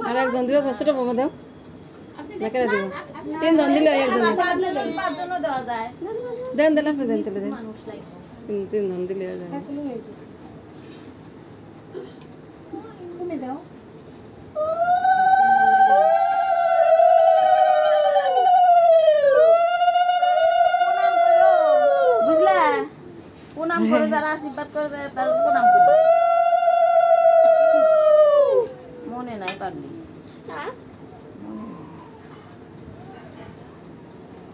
আর একজন দিও ছোট বোমা দাও নাকেরা দিও তিনজন দিলে একজন পাঁচজনও দেওয়া যায় দেন দেন আপনি দেন তাহলে দেন তিনজন দিলে যায় তুমি দাও বুঝলা প্রণাম করে যারা আশীর্বাদ করে তার প্রণাম করো মনে নাই পাগলি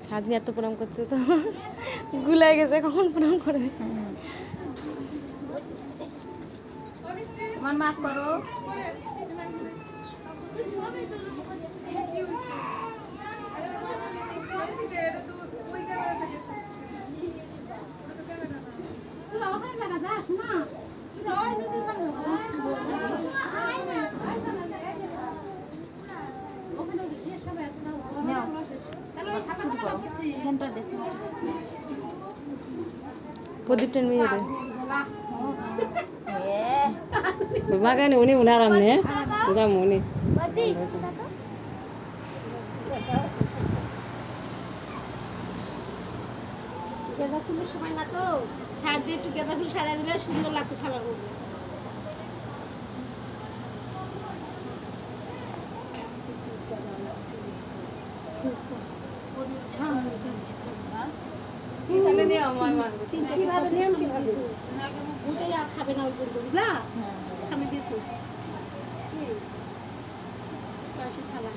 সারাদিন এত প্রণাম করছে তো গুলাই গেছে কখন প্রণাম করবে আমার মাফ করো প্রদীপ টেন মিনিট বাগানে উনি উনার আমনে যাম উনি গেঁদা ফুলের সময় না তো সাজ দিয়ে একটু গেঁদা ফুল সাজা দিলে সুন্দর লাগতো ছাড়ার করবে ওটাই আর খাবে না ওই পর্যন্ত বুঝলা সামনে দিয়ে ফুল থালা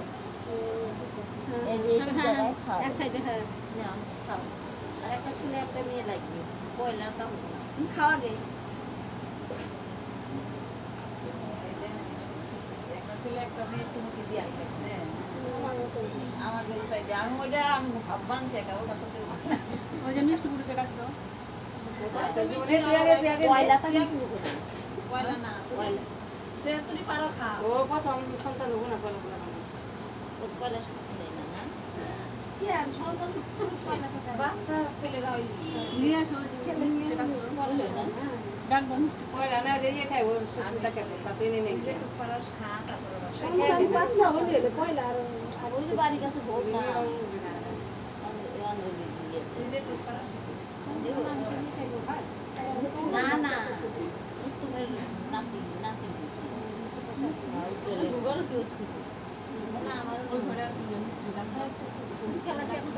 এক সাইডে হ্যাঁ আর একটা ছেলে একটা মেয়ে লাগবে পয়লা তো খাওয়া গে একটা ছেলে একটা মেয়ে তুমি কি দিয়ে আসবে আমাদের উঠাই দিয়ে আমি ওটা আমি ভাববানছি একা ওটা করতে ওই যে মিষ্টি পুরুকে ডাকতো পয়লা তো পয়লা না পয়লা সে তুমি পারো খাও ও প্রথম সন্তান হবো না পয়লা পয়লা সন্তান না না কি আর সন্তান বাচ্চা ছেলেরা ওই নিয়ে আসো ছেলে নিয়ে ডাকবো মিষ্টি পয়লা না দিয়ে খাই ওর শ্বশুরটা খাবে তাতে নিয়ে নেই একটু পরাশ খা তারপরে সন্তান বাচ্চা হলে পয়লা আর ওই যে বাড়ি কাছে ভোট না না না তোমার নাতি নাতি চলে গলতি হচ্ছে না আমার খেলা কেমন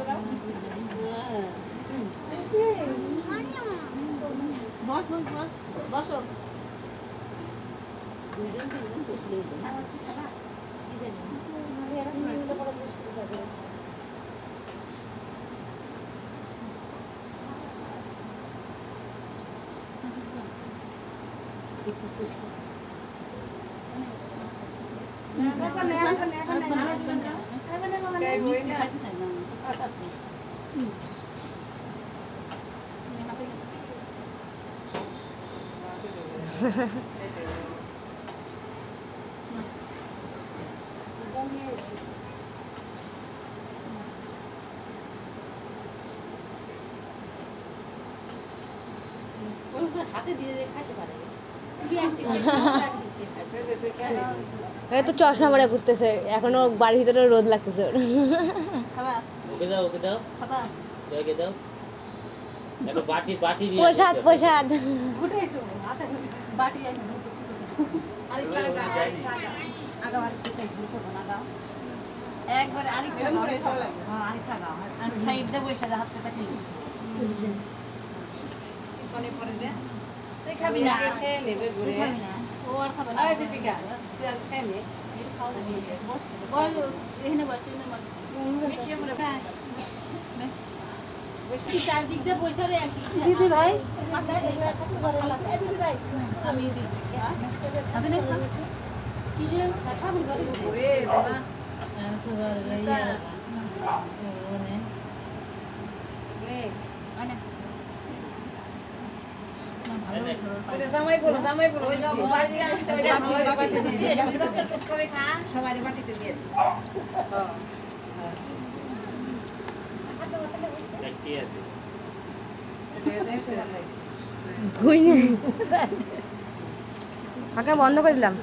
বস বস বস বসো দুজন তিনজন বসলে হাতে দিয়ে খাইতে পারে এই তো চশমা পরে ঘুরতেছে এখনো বাড়ির ভিতরে রোদ লাগতেছে ওকে দাও ওকে দাও একটা বাটি বাটি দিয়ে প্রসাদ প্রসাদ ওটাই তো বাটি আমি আরেকটা আগা বাড়িতে খাইছি তো না দাও একবার আরেকটা হ্যাঁ আরেকটা দাও আর সাইড দিয়ে বসে হাত পেটা খেয়েছি পিছনে পড়ে দে তুই খাবি না খেয়ে নেবে ঘুরে খাবি না ও আর খাবে না আরে দীপিকা তুই আর খেয়ে নে বল এখানে বস এখানে বস মিশিয়ে বলে খায় কি চারদিক দিয়ে বসে রে দিদি ভাই দিদি ভাই আমি দিই হাতে নে কি যে খাবি ঘুরে বাবা সবার ইয়া জামাই বলো ওই যে বাটি আছে ওইটা বাটি দিছি কবে খা সবারই বাটিতে দিয়ে দিই একটি আছে ঘুই নেই ফাঁকা বন্ধ করে দিলাম